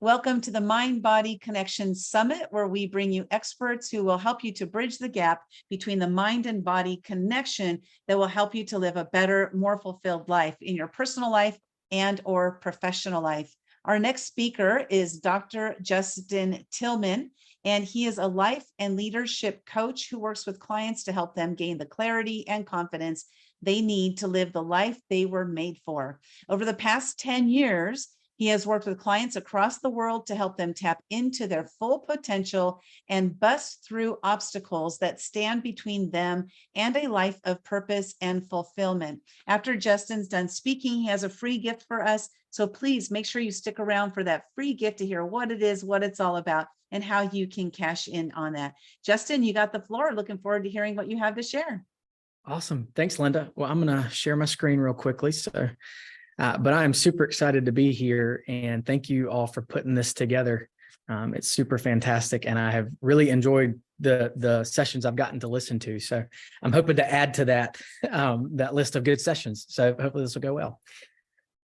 Welcome to the Mind Body Connection Summit, where we bring you experts who will help you to bridge the gap between the mind and body connection that will help you to live a better, more fulfilled life in your personal life and or professional life. Our next speaker is Dr. Justin Tillman, and he is a life and leadership coach who works with clients to help them gain the clarity and confidence they need to live the life they were made for. Over the past 10 years, he has worked with clients across the world to help them tap into their full potential and bust through obstacles that stand between them and a life of purpose and fulfillment. After Justin's done speaking, he has a free gift for us. So please make sure you stick around for that free gift to hear what it is, what it's all about, and how you can cash in on that. Justin, you got the floor. Looking forward to hearing what you have to share. Awesome. Thanks, Linda. Well, I'm going to share my screen real quickly. But I'm super excited to be here, and thank you all for putting this together. It's super fantastic, and I have really enjoyed the sessions I've gotten to listen to. So I'm hoping to add to that list of good sessions. So hopefully this will go well.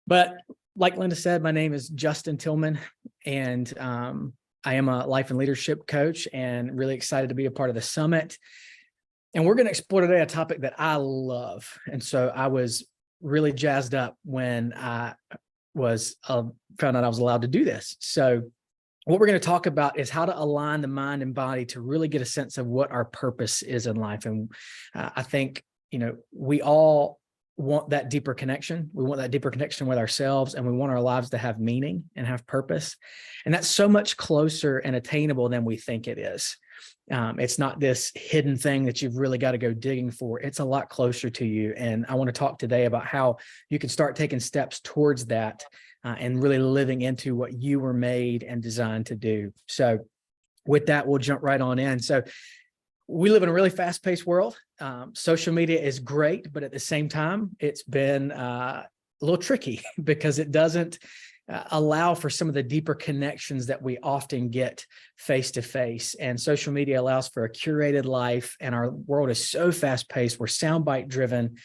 But like Linda said, my name is Justin Tillman, and I am a life and leadership coach, and really excited to be a part of the summit. And we're going to explore today a topic that I love, and so I was really jazzed up when I was found out I was allowed to do this. So what we're going to talk about is how to align the mind and body to really get a sense of what our purpose is in life. And I think, we all want that deeper connection. We want that deeper connection with ourselves, and we want our lives to have meaning and have purpose. And that's so much closer and attainable than we think it is. It's not this hidden thing that you've really got to go digging for. It's a lot closer to you. And I want to talk today about how you can start taking steps towards that and really living into what you were made and designed to do. So with that, we'll jump right on in. So we live in a really fast-paced world. Social media is great, but at the same time, it's been a little tricky because it doesn't allow for some of the deeper connections that we often get face to face. And social media allows for a curated life, and our world is so fast paced. We're soundbite driven.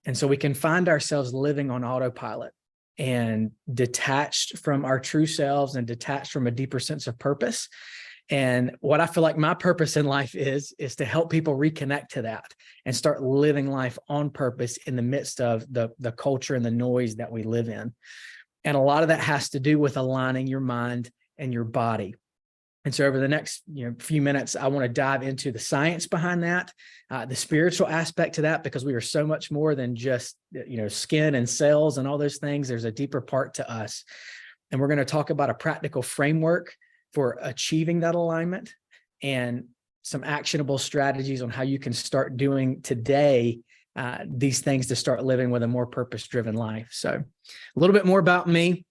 And so we can find ourselves living on autopilot and detached from our true selves and detached from a deeper sense of purpose. And what I feel like my purpose in life is to help people reconnect to that and start living life on purpose in the midst of the culture and the noise that we live in. And a lot of that has to do with aligning your mind and your body. And so over the next few minutes, I want to dive into the science behind that, the spiritual aspect to that, because we are so much more than just skin and cells and all those things. There's a deeper part to us. And we're going to talk about a practical framework for achieving that alignment and some actionable strategies on how you can start doing today these things to start living with a more purpose-driven life. So a little bit more about me,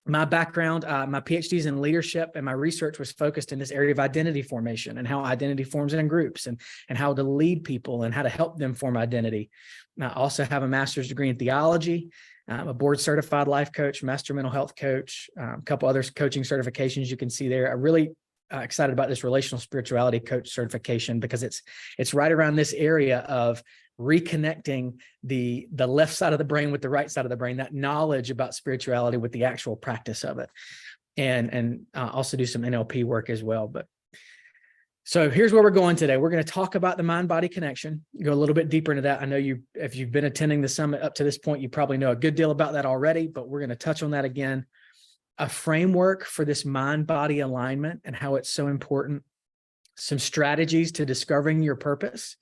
my background, my PhDs in leadership, and my research was focused in this area of identity formation and how identity forms in groups and how to lead people and how to help them form identity. I also have a master's degree in theology. I'm a board certified life coach, master mental health coach, a couple other coaching certifications you can see there. I'm really excited about this relational spirituality coach certification because it's right around this area of reconnecting the left side of the brain with the right side of the brain, that knowledge about spirituality with the actual practice of it, and also do some NLP work as well. But so here's where we're going today. We're going to talk about the mind-body connection, go a little bit deeper into that. I know if you've been attending the summit up to this point, you probably know a good deal about that already, but we're going to touch on that again. A framework for this mind-body alignment and how it's so important, some strategies to discovering your purpose,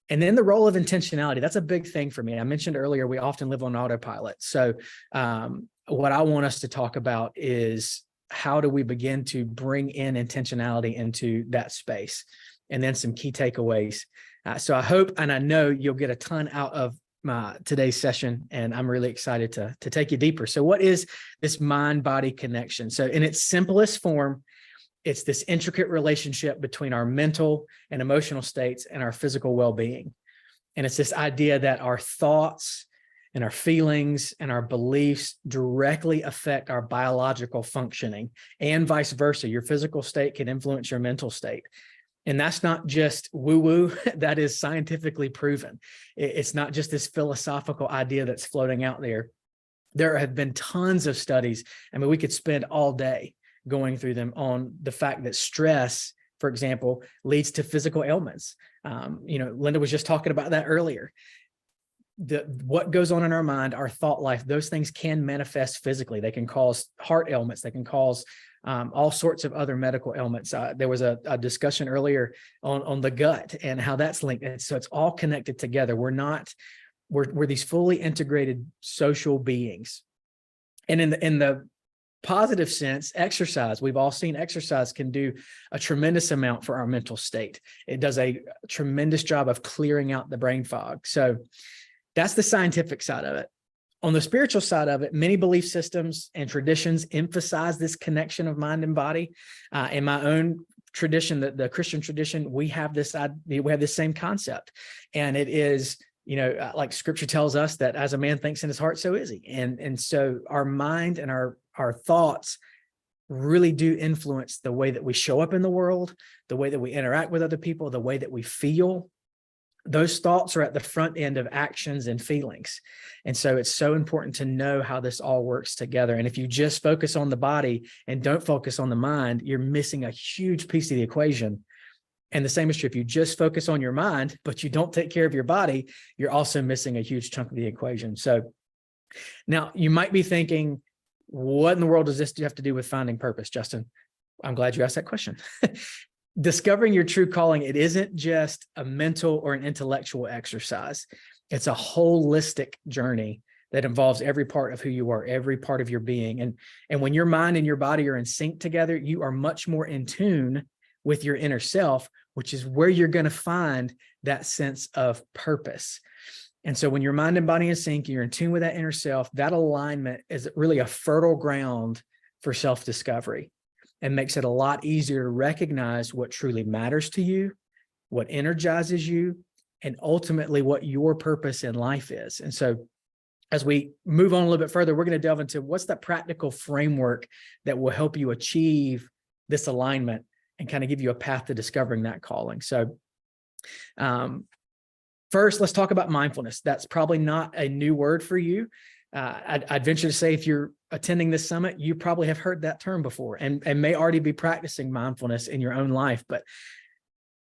and then the role of intentionality. That's a big thing for me. I mentioned earlier, we often live on autopilot. So what I want us to talk about is how do we begin to bring in intentionality into that space, and then some key takeaways. So I hope and I know you'll get a ton out of today's session, and I'm really excited to take you deeper. So what is this mind-body connection? So in its simplest form, it's this intricate relationship between our mental and emotional states and our physical well-being. And it's this idea that our thoughts and our feelings and our beliefs directly affect our biological functioning, and vice versa. Your physical state can influence your mental state. And that's not just woo-woo, that is scientifically proven. It's not just this philosophical idea that's floating out there. There have been tons of studies. I mean, we could spend all day going through them on the fact that stress, for example, leads to physical ailments. Linda was just talking about that earlier. What goes on in our mind, our thought life, those things can manifest physically. They can cause heart ailments. They can cause all sorts of other medical ailments. There was a discussion earlier on the gut and how that's linked. And so it's all connected together. We're these fully integrated social beings. And in the positive sense, exercise, we've all seen exercise can do a tremendous amount for our mental state. It does a tremendous job of clearing out the brain fog. So that's the scientific side of it. On the spiritual side of it, many belief systems and traditions emphasize this connection of mind and body. In my own tradition, the Christian tradition, we have this same concept, and it is, like Scripture tells us that as a man thinks in his heart, so is he. And so our mind and our thoughts really do influence the way that we show up in the world, the way that we interact with other people, the way that we feel. Those thoughts are at the front end of actions and feelings. And so it's so important to know how this all works together. And if you just focus on the body and don't focus on the mind, you're missing a huge piece of the equation. And the same is true if you just focus on your mind, but you don't take care of your body, you're also missing a huge chunk of the equation. So now you might be thinking, what in the world does this have to do with finding purpose, Justin? I'm glad you asked that question. Discovering your true calling, it isn't just a mental or an intellectual exercise. It's a holistic journey that involves every part of who you are, every part of your being. And when your mind and your body are in sync together, you are much more in tune with your inner self, which is where you're going to find that sense of purpose. And so when your mind and body are in sync, you're in tune with that inner self, that alignment is really a fertile ground for self-discovery, and makes it a lot easier to recognize what truly matters to you, what energizes you, and ultimately what your purpose in life is. And so as we move on a little bit further, we're going to delve into what's that practical framework that will help you achieve this alignment and kind of give you a path to discovering that calling. So first, let's talk about mindfulness. That's probably not a new word for you. I'd venture to say if you're attending this summit, you probably have heard that term before and may already be practicing mindfulness in your own life. But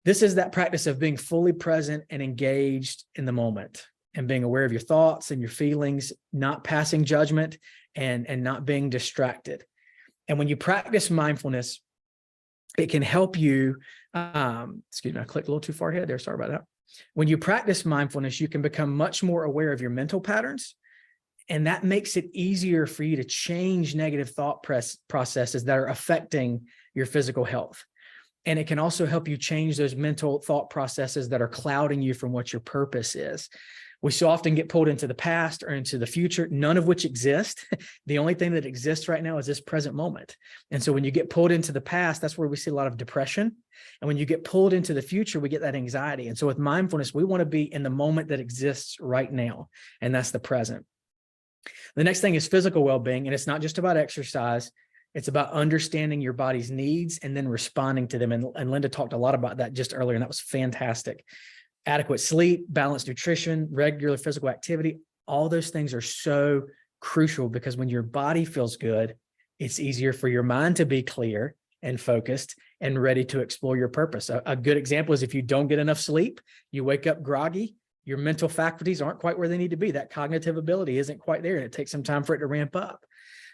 this is that practice of being fully present and engaged in the moment and being aware of your thoughts and your feelings, not passing judgment and not being distracted. And when you practice mindfulness, it can help you, excuse me, I clicked a little too far ahead there. Sorry about that. When you practice mindfulness, you can become much more aware of your mental patterns. And that makes it easier for you to change negative thought processes that are affecting your physical health. And it can also help you change those mental thought processes that are clouding you from what your purpose is. We so often get pulled into the past or into the future, none of which exist. The only thing that exists right now is this present moment. And so when you get pulled into the past, that's where we see a lot of depression. And when you get pulled into the future, we get that anxiety. And so with mindfulness, we want to be in the moment that exists right now. And that's the present. The next thing is physical well-being, and it's not just about exercise. It's about understanding your body's needs and then responding to them. And Linda talked a lot about that just earlier, and that was fantastic. Adequate sleep, balanced nutrition, regular physical activity, all those things are so crucial because when your body feels good, it's easier for your mind to be clear and focused and ready to explore your purpose. A good example is if you don't get enough sleep, you wake up groggy, your mental faculties aren't quite where they need to be. That cognitive ability isn't quite there, and it takes some time for it to ramp up.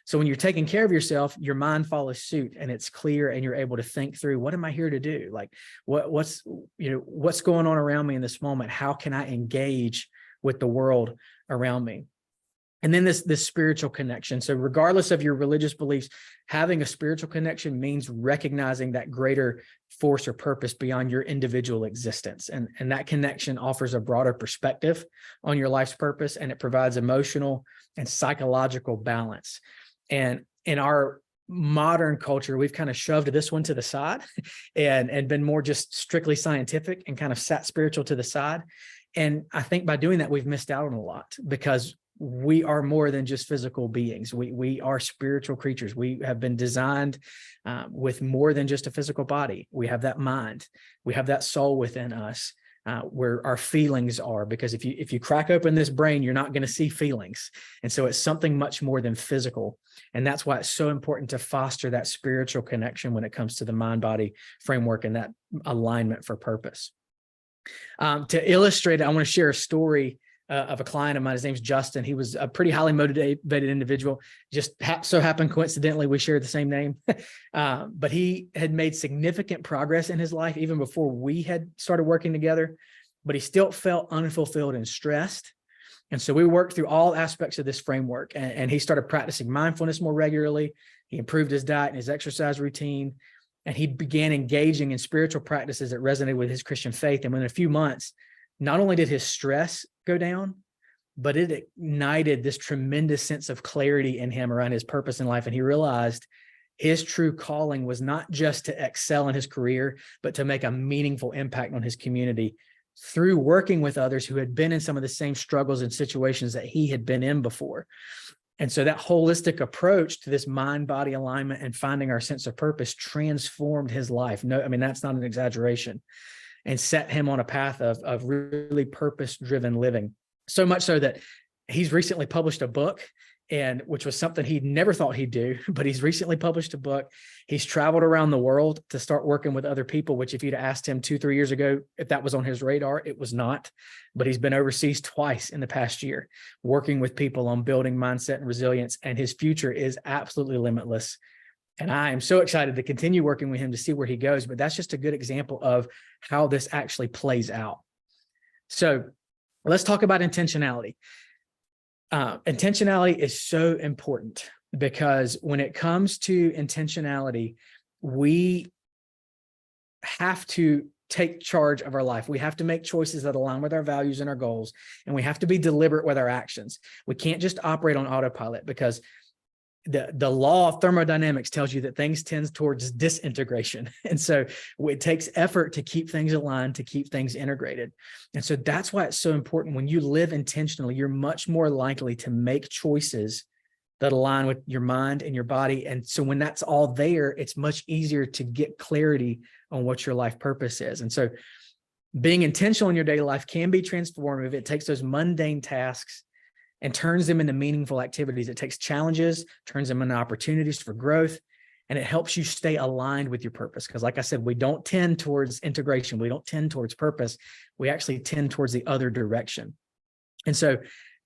So when you're taking care of yourself, your mind follows suit and it's clear and you're able to think through, what am I here to do? Like what's going on around me in this moment? How can I engage with the world around me? And then this spiritual connection. So regardless of your religious beliefs, having a spiritual connection means recognizing that greater force or purpose beyond your individual existence. And that connection offers a broader perspective on your life's purpose, and it provides emotional and psychological balance. And in our modern culture, we've kind of shoved this one to the side and been more just strictly scientific and kind of sat spiritual to the side. And I think by doing that, we've missed out on a lot because we are more than just physical beings. We are spiritual creatures. We have been designed with more than just a physical body. We have that mind. We have that soul within us where our feelings are, because if you crack open this brain, you're not going to see feelings. And so it's something much more than physical. And that's why it's so important to foster that spiritual connection when it comes to the mind-body framework and that alignment for purpose. To illustrate it, I want to share a story of a client of mine. His name's Justin. He was a pretty highly motivated individual. Just so happened, coincidentally, we shared the same name. But he had made significant progress in his life even before we had started working together, but he still felt unfulfilled and stressed. And so we worked through all aspects of this framework, and he started practicing mindfulness more regularly. He improved his diet and his exercise routine, and he began engaging in spiritual practices that resonated with his Christian faith. And within a few months, not only did his stress go down, but it ignited this tremendous sense of clarity in him around his purpose in life. And he realized his true calling was not just to excel in his career, but to make a meaningful impact on his community through working with others who had been in some of the same struggles and situations that he had been in before. And so that holistic approach to this mind-body alignment and finding our sense of purpose transformed his life. No, I mean, that's not an exaggeration, and set him on a path of really purpose-driven living. So much so that he's recently published a book, and which was something he never thought he'd do, but he's recently published a book. He's traveled around the world to start working with other people, which if you'd asked him 2-3 years ago, if that was on his radar, it was not. But he's been overseas twice in the past year, working with people on building mindset and resilience, and his future is absolutely limitless. And I am so excited to continue working with him to see where he goes. But that's just a good example of how this actually plays out. So let's talk about intentionality. Intentionality is so important, because when it comes to intentionality, we have to take charge of our life. We have to make choices that align with our values and our goals, and we have to be deliberate with our actions. We can't just operate on autopilot, because the law of thermodynamics tells you that things tend towards disintegration. And so it takes effort to keep things aligned, to keep things integrated. And so that's why it's so important. When you live intentionally, you're much more likely to make choices that align with your mind and your body. And so when that's all there, it's much easier to get clarity on what your life purpose is. And so being intentional in your daily life can be transformative. It takes those mundane tasks and turns them into meaningful activities. It takes challenges, turns them into opportunities for growth, and it helps you stay aligned with your purpose. Because like I said, we don't tend towards integration. We don't tend towards purpose. We actually tend towards the other direction. And so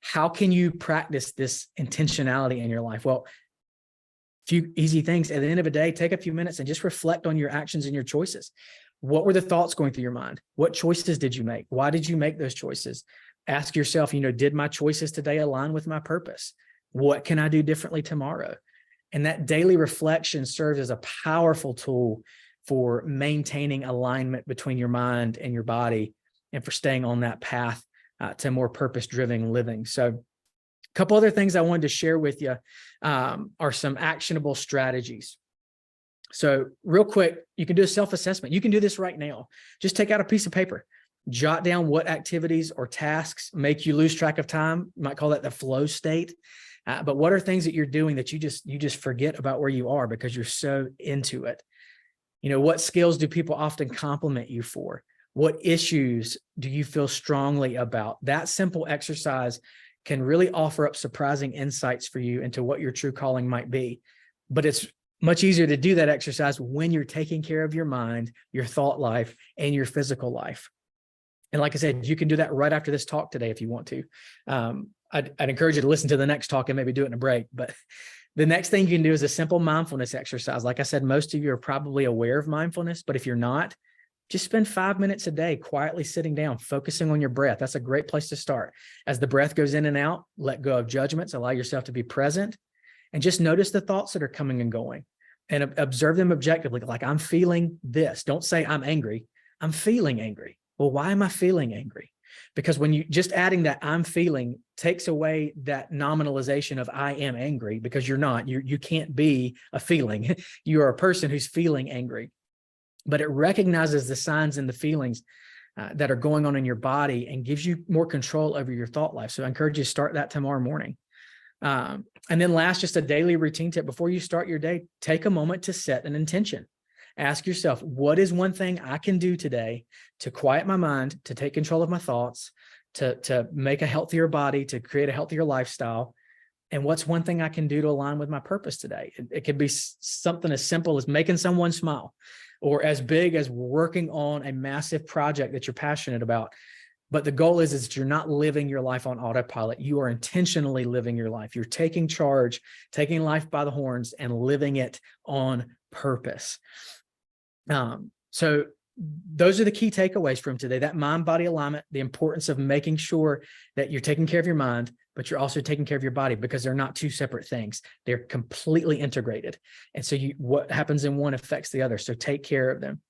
how can you practice this intentionality in your life? Well, a few easy things. At the end of the day, take a few minutes and just reflect on your actions and your choices. What were the thoughts going through your mind? What choices did you make? Why did you make those choices? Ask yourself, did my choices today align with my purpose? What can I do differently tomorrow? And that daily reflection serves as a powerful tool for maintaining alignment between your mind and your body, and for staying on that path to more purpose-driven living. So a couple other things I wanted to share with you are some actionable strategies. So real quick, you can do a self-assessment. You can do this right now. Just take out a piece of paper. Jot down what activities or tasks make you lose track of time. You might call that the flow state. But what are things that you're doing that you just forget about where you are because you're so into it? What skills do people often compliment you for? What issues do you feel strongly about? That simple exercise can really offer up surprising insights for you into what your true calling might be. But it's much easier to do that exercise when you're taking care of your mind, your thought life, and your physical life. And like I said, you can do that right after this talk today if you want to. I'd encourage you to listen to the next talk and maybe do it in a break. But the next thing you can do is a simple mindfulness exercise. Like I said, most of you are probably aware of mindfulness, but if you're not, just spend 5 minutes a day quietly sitting down, focusing on your breath. That's a great place to start. As the breath goes in and out, let go of judgments, allow yourself to be present, and just notice the thoughts that are coming and going, and observe them objectively. Like, I'm feeling this. Don't say I'm angry. I'm feeling angry. Well, why am I feeling angry? Because when you just adding that I'm feeling takes away that nominalization of I am angry, because you're not. You can't be a feeling. You are a person who's feeling angry. But it recognizes the signs and the feelings that are going on in your body and gives you more control over your thought life. So I encourage you to start that tomorrow morning. And then last, just a daily routine tip. Before you start your day, take a moment to set an intention. Ask yourself, what is one thing I can do today to quiet my mind, to take control of my thoughts, to make a healthier body, to create a healthier lifestyle? And what's one thing I can do to align with my purpose today? It could be something as simple as making someone smile, or as big as working on a massive project that you're passionate about. But the goal is that you're not living your life on autopilot. You are intentionally living your life. You're taking charge, taking life by the horns, and living it on purpose. So those are the key takeaways from today: that mind-body alignment, the importance of making sure that you're taking care of your mind, but you're also taking care of your body, because they're not two separate things. They're completely integrated. And so what happens in one affects the other. So take care of them.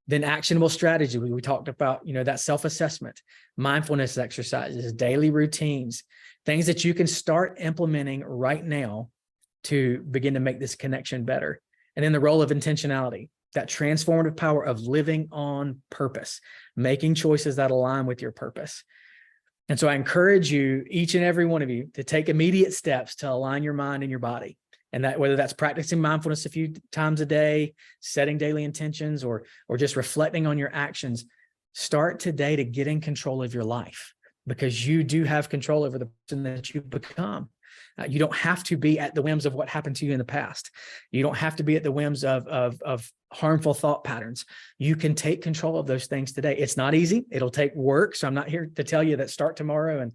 Then actionable strategy. We talked about, that self-assessment, mindfulness exercises, daily routines, things that you can start implementing right now to begin to make this connection better. And then the role of intentionality, that transformative power of living on purpose, making choices that align with your purpose. And so I encourage you, each and every one of you, to take immediate steps to align your mind and your body. And that, whether that's practicing mindfulness a few times a day, setting daily intentions, or just reflecting on your actions, start today to get in control of your life, because you do have control over the person that you become. You don't have to be at the whims of what happened to you in the past. You don't have to be at the whims of harmful thought patterns. You can take control of those things today. It's not easy. It'll take work. So I'm not here to tell you that start tomorrow and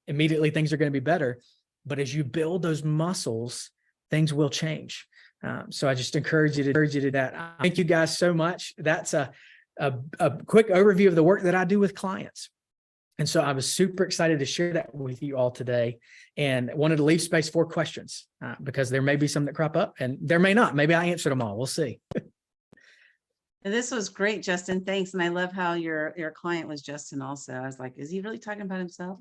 immediately things are going to be better. But as you build those muscles, things will change. So I just encourage you to do that. Thank you guys so much. That's a quick overview of the work that I do with clients. And so I was super excited to share that with you all today, and wanted to leave space for questions, because there may be some that crop up, and there may not. Maybe I answered them all. We'll see. This was great, Justin. Thanks. And I love how your client was Justin also. I was like, is he really talking about himself?